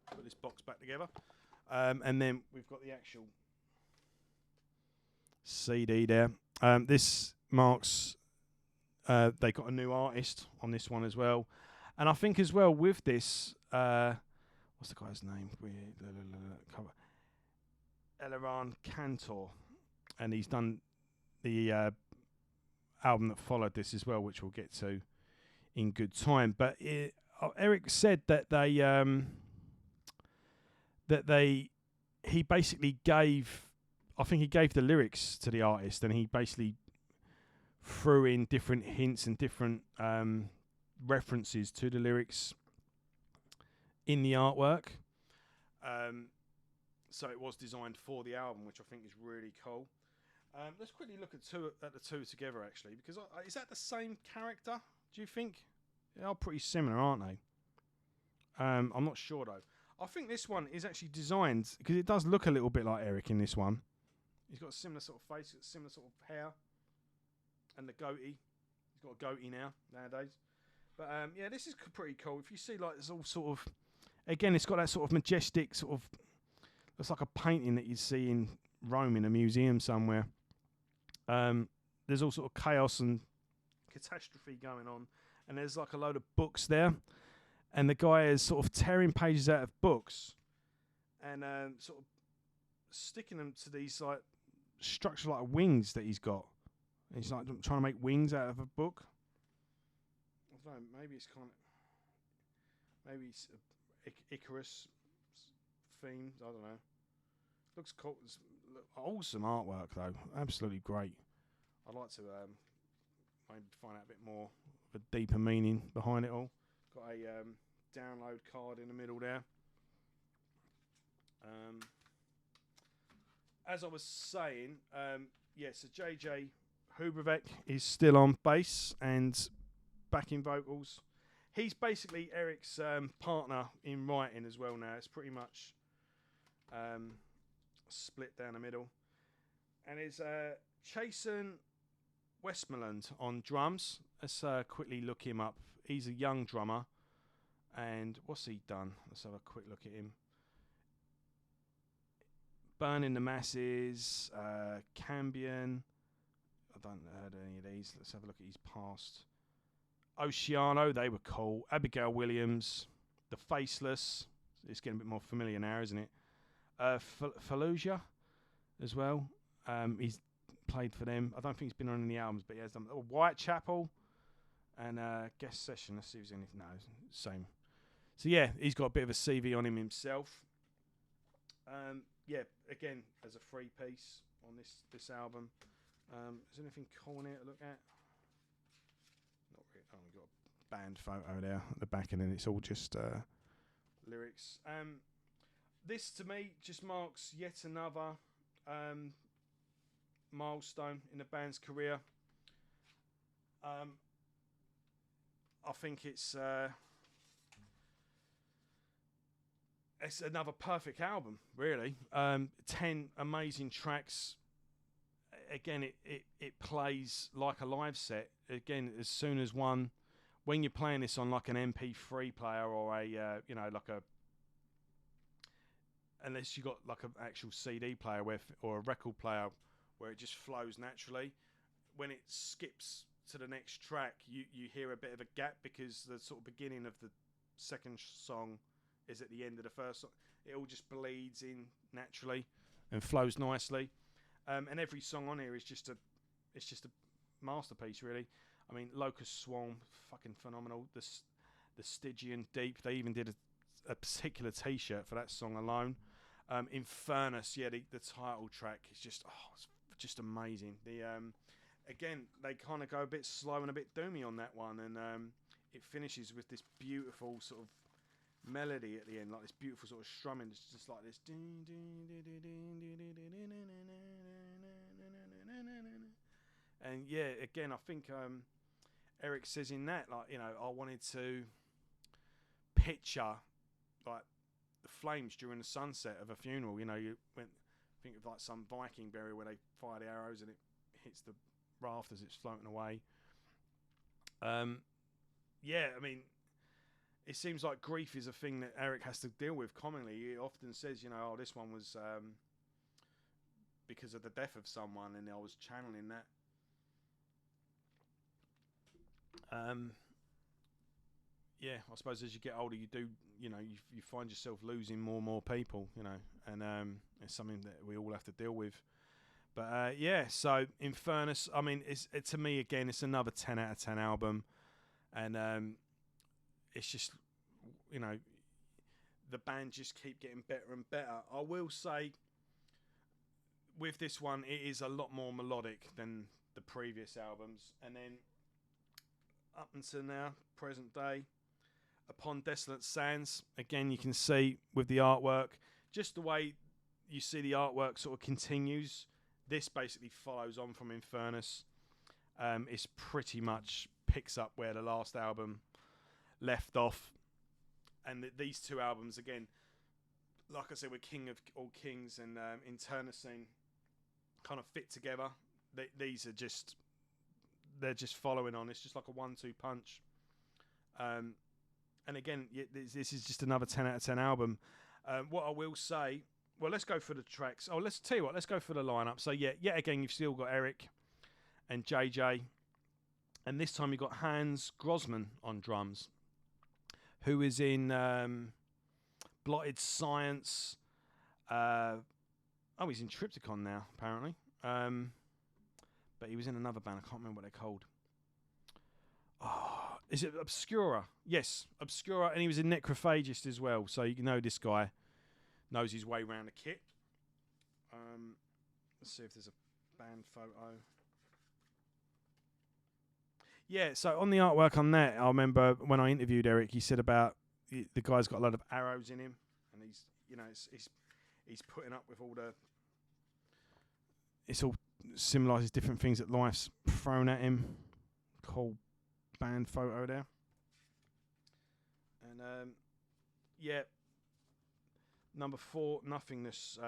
Put this box back together. And then we've got the actual CD there. This marks they got a new artist on this one as well. And I think as well with this, what's the guy's name? Eleran Cantor. And he's done the album that followed this as well, which we'll get to in good time. But Eric said that he basically gave the lyrics to the artist, and he basically threw in different hints and different references to the lyrics in the artwork. So it was designed for the album, which I think is really cool. Let's quickly look at the two together, actually, because is that the same character? Do you think? They are pretty similar, aren't they? I'm not sure though. I think this one is actually designed because it does look a little bit like Eric in this one. He's got a similar sort of face, similar sort of hair, and the goatee. He's got a goatee nowadays. But yeah, this is pretty cool. If you see, like, it's all sort of, again, it's got that sort of majestic sort of, looks like a painting that you'd see in Rome in a museum somewhere. There's all sort of chaos and catastrophe going on, and there's like a load of books there, and the guy is sort of tearing pages out of books and sort of sticking them to these like structure like wings that he's got. And he's like trying to make wings out of a book. I don't know, maybe it's Icarus themed. I don't know. Looks cool. It's awesome artwork though. Absolutely great. I'd like to maybe find out a bit more of a deeper meaning behind it all. Got a download card in the middle there. As I was saying, so JJ Hubrovec is still on bass and backing vocals. He's basically Eric's partner in writing as well now. It's pretty much split down the middle. And it's Chasen Westmoreland on drums. Let's quickly look him up. He's a young drummer. And what's he done? Let's have a quick look at him. Burning the Masses, Cambion. I don't heard any of these. Let's have a look at his past. Oceano, they were cool. Abigail Williams, The Faceless. It's getting a bit more familiar now, isn't it? Fallujah as well. He's played for them. I don't think he's been on any albums, but he has done Whitechapel and guest session. Let's see if there's anything. No, same. So yeah, he's got a bit of a CV on him himself. Yeah, again, as a free piece on this album. Is there anything cool in here to look at? Not really. Oh, we've got a band photo there at the back, and then it's all just lyrics. This to me just marks yet another milestone in the band's career. I think it's another perfect album, really. 10 amazing tracks. Again, it plays like a live set. Again, as soon as when you're playing this on like an MP3 player or a unless you got like an actual CD player or a record player where it just flows naturally. When it skips to the next track, you hear a bit of a gap because the sort of beginning of the second song is at the end of the first song. It all just bleeds in naturally and flows nicely. And every song on here is just a masterpiece, really. I mean, Locust Swarm, fucking phenomenal. The Stygian Deep, they even did a particular T-shirt for that song alone. Infernus, yeah, the title track is just it's just amazing. Again, they kind of go a bit slow and a bit doomy on that one, and it finishes with this beautiful sort of melody at the end, like this beautiful sort of strumming. It's just like this. And yeah, again, I think Eric says in that, like, I wanted to picture like the flames during the sunset of a funeral. You think of like some Viking burial where they fire the arrows and it hits the raft as it's floating away. Yeah, I mean, it seems like grief is a thing that Eric has to deal with commonly. He often says, this one was because of the death of someone, and I was channeling that. Yeah, I suppose as you get older, you do, you find yourself losing more and more people, and it's something that we all have to deal with. But yeah, so Infernus, I mean, to me, again, it's another 10 out of 10 album, and it's just, the band just keep getting better and better. I will say, with this one, it is a lot more melodic than the previous albums, and then up until now, present day. Upon Desolate Sands, again, you can see with the artwork, just the way you see the artwork sort of continues. This basically follows on from Infernus. It's pretty much picks up where the last album left off. And these two albums, again, like I said, with King of All Kings and Internecine kind of fit together. These are just, they're just following on. It's just like a 1-2 punch. And again, this is just another 10 out of 10 album. What I will say, well, let's go for the tracks. Oh, let's tell you what, let's go for the lineup. So yet again, you've still got Eric and JJ. And this time you've got Hans Grossman on drums, who is in Blotted Science. He's in Triptychon now, apparently. But he was in another band. I can't remember what they're called. Oh, is it Obscura? Yes, Obscura. And he was in Necrophagist as well. So you know this guy knows his way around the kit. Let's see if there's a band photo. Yeah, so on the artwork on that, I remember when I interviewed Eric, he said about the guy's got a lot of arrows in him, and he's putting up with all the. It's all symbolises different things that life's thrown at him. Cool band photo there, and number 4, Nothingness.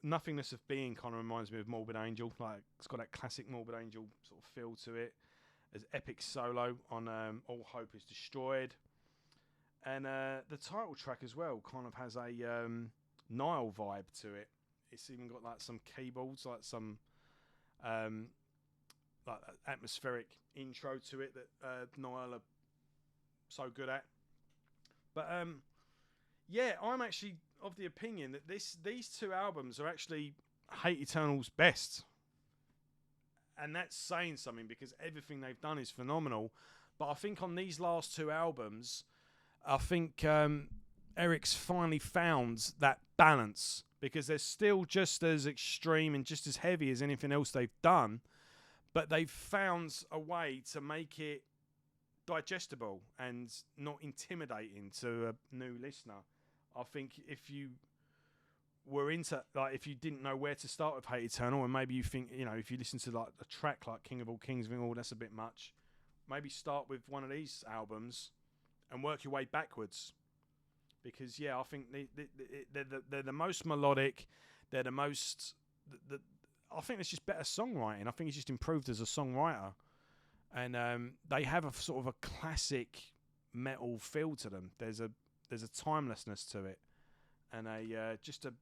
Nothingness of Being kind of reminds me of Morbid Angel. Like it's got that classic Morbid Angel sort of feel to it. There's epic solo on All Hope Is Destroyed. And the title track as well kind of has a Nile vibe to it. It's even got like some keyboards, like some like atmospheric intro to it that Nile are so good at. But I'm actually of the opinion that these two albums are actually Hate Eternal's best. And that's saying something because everything they've done is phenomenal. But I think on these last two albums, I think Eric's finally found that balance because they're still just as extreme and just as heavy as anything else they've done. But they've found a way to make it digestible and not intimidating to a new listener. I think if you were into, like, if you didn't know where to start with Hate Eternal, and maybe you think, if you listen to like a track like King of All Kings, think, oh, that's a bit much. Maybe start with one of these albums and work your way backwards, because I think they're the most melodic. They're the most. I think it's just better songwriting. I think he's just improved as a songwriter, and they have a sort of a classic metal feel to them. There's a timelessness to it, and just a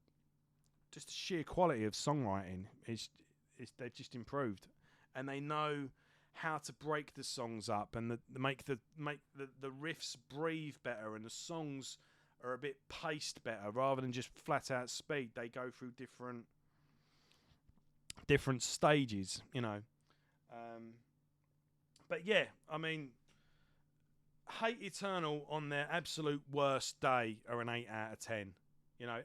sheer quality of songwriting they've just improved, and they know how to break the songs up and make the riffs breathe better, and the songs are a bit paced better rather than just flat out speed. They go through different stages, But I mean, Hate Eternal on their absolute worst day are an 8 out of 10.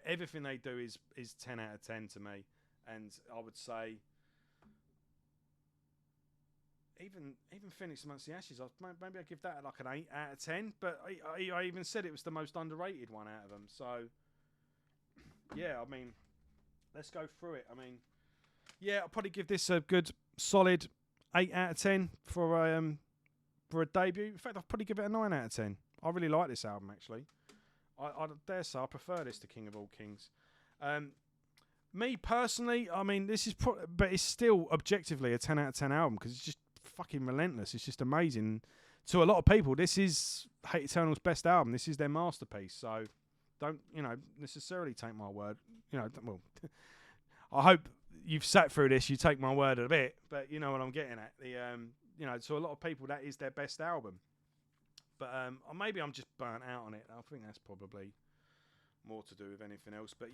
Everything they do is 10 out of 10 to me. And I would say even Phoenix Amongst the Ashes, maybe I'd give that like an 8 out of 10. But I even said it was the most underrated one out of them. So, I mean, let's go through it. I mean, I'll probably give this a good, solid 8 out of 10 for a debut. In fact, I'll probably give it a 9 out of 10. I really like this album, actually. I dare say I prefer this to King of All Kings. Me personally, I mean, this is but it's still objectively a 10 out of 10 album because it's just fucking relentless. It's just amazing. To a lot of people, this is Hate Eternal's best album. This is their masterpiece. So don't, necessarily take my word. Well, I hope you've sat through this. You take my word a bit, but you know what I'm getting at. To a lot of people, that is their best album. But maybe I'm just burnt out on it. I think that's probably more to do with anything else. But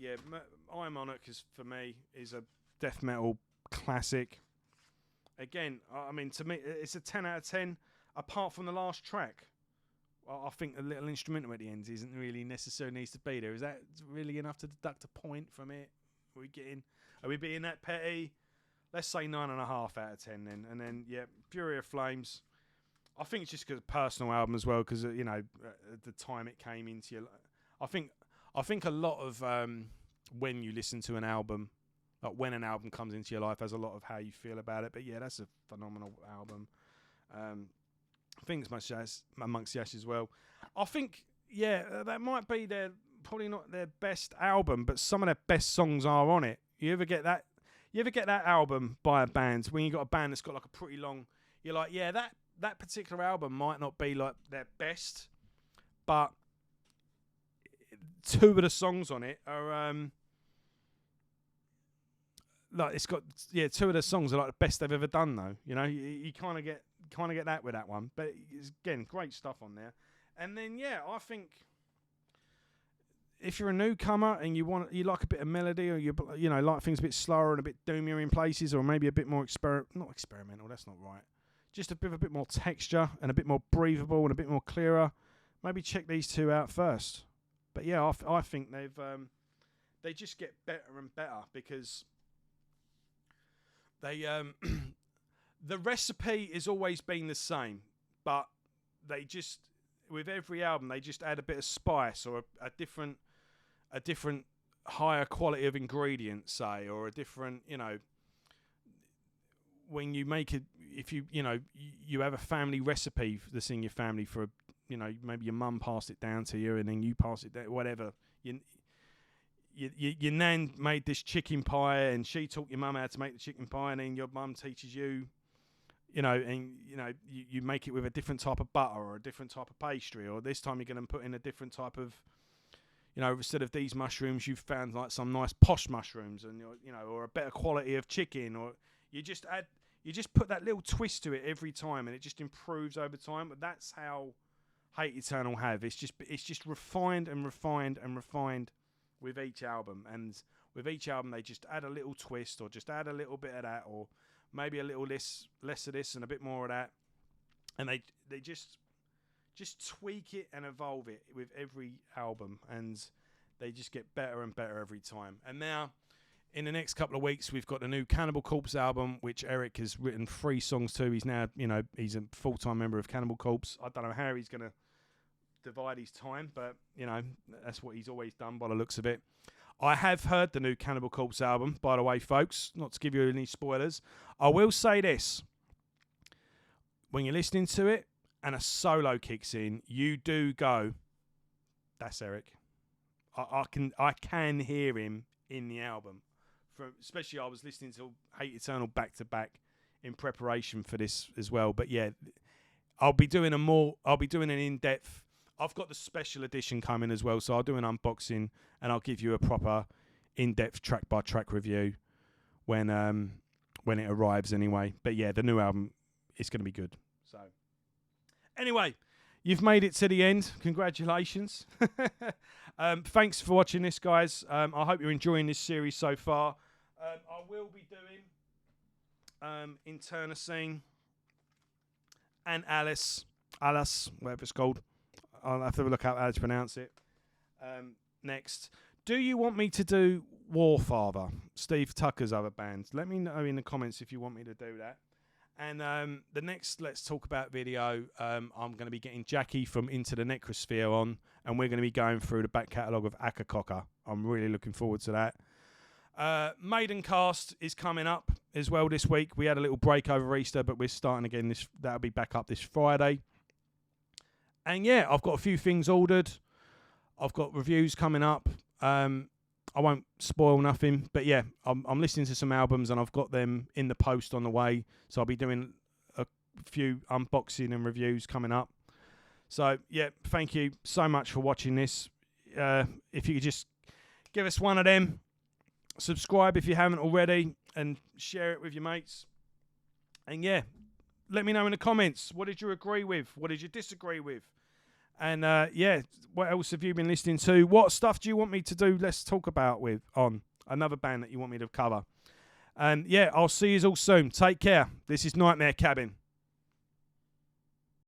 I'm on it because for me is a death metal classic. Again, I mean, to me, it's a 10 out of 10. Apart from the last track, I think the little instrumental at the end isn't really necessarily needs to be there. Is that really enough to deduct a point from it? Are we being that petty? Let's say 9.5 out of 10 then. And then Fury of Flames. I think it's just because personal album as well, because you know the time it came into your. I think a lot of when you listen to an album, like when an album comes into your life, has a lot of how you feel about it. But yeah, that's a phenomenal album. I think it's much as amongst the Ashes as well. I think that might be probably not their best album, but some of their best songs are on it. You ever get that? You ever get that album by a band when you got a band that's got like a pretty long? You're like, yeah, that particular album might not be like their best, but two of the songs on it are like it's got two of the songs are like the best they've ever done though. You know, you kind of get that with that one, but it's, again, great stuff on there. And then I think if you're a newcomer and you like a bit of melody, or you like things a bit slower and a bit doomier in places, or maybe a bit more not experimental, that's not right. Just a bit more texture and a bit more breathable and a bit more clearer. Maybe check these two out first. But yeah, I think they just get better and better because they the recipe has always been the same, but they just with every album they just add a bit of spice or a different higher quality of ingredients, say, or a different, when you make it, if you have a family recipe that's in your family for, maybe your mum passed it down to you and then you pass it down, whatever. Your nan made this chicken pie and she taught your mum how to make the chicken pie, and then your mum teaches you, you make it with a different type of butter or a different type of pastry, or this time you're going to put in a different type of, instead of these mushrooms, you've found like some nice posh mushrooms, and or a better quality of chicken, or you just put that little twist to it every time, and it just improves over time. But that's how Hate Eternal have. It's just refined and refined and refined with each album, and with each album they just add a little twist, or just add a little bit of that, or maybe a little less of this and a bit more of that, and they just tweak it and evolve it with every album, and they just get better and better every time. And now, in the next couple of weeks, we've got the new Cannibal Corpse album, which Eric has written 3 songs to. He's now, he's a full-time member of Cannibal Corpse. I don't know how he's going to divide his time, but, that's what he's always done by the looks of it. I have heard the new Cannibal Corpse album, by the way, folks, not to give you any spoilers. I will say this. When you're listening to it and a solo kicks in, you do go, that's Eric. I can hear him in the album. Especially I was listening to Hate Eternal back to back in preparation for this as well. But yeah, I'll be doing an in-depth. I've got the special edition coming as well, so I'll do an unboxing and I'll give you a proper in-depth track by track review when it arrives anyway. But yeah, the new album is going to be good. So anyway, you've made it to the end. Congratulations. Thanks for watching this, guys. I hope you're enjoying this series so far. I will be doing Internecine and Alice, whatever it's called. I'll have to look up how to pronounce it. Next. Do you want me to do Warfather, Steve Tucker's other band? Let me know in the comments if you want me to do that. And the next Let's Talk About video, I'm going to be getting Jackie from Into the Necrosphere on, and we're going to be going through the back catalogue of Akakoka. I'm really looking forward to that. Maiden Cast is coming up as well this week. We had a little break over Easter, but we're starting again. That'll be back up this Friday. And yeah, I've got a few things ordered. I've got reviews coming up. I won't spoil nothing, but yeah, I'm listening to some albums and I've got them in the post on the way. So I'll be doing a few unboxing and reviews coming up. So yeah, thank you so much for watching this. If you could just give us one of them, subscribe if you haven't already, and share it with your mates. And yeah, let me know in the comments, what did you agree with? What did you disagree with? And yeah, what else have you been listening to? What stuff do you want me to do? Let's talk about on another band that you want me to cover. And yeah, I'll see you all soon. Take care. This is Nightmare Cabin.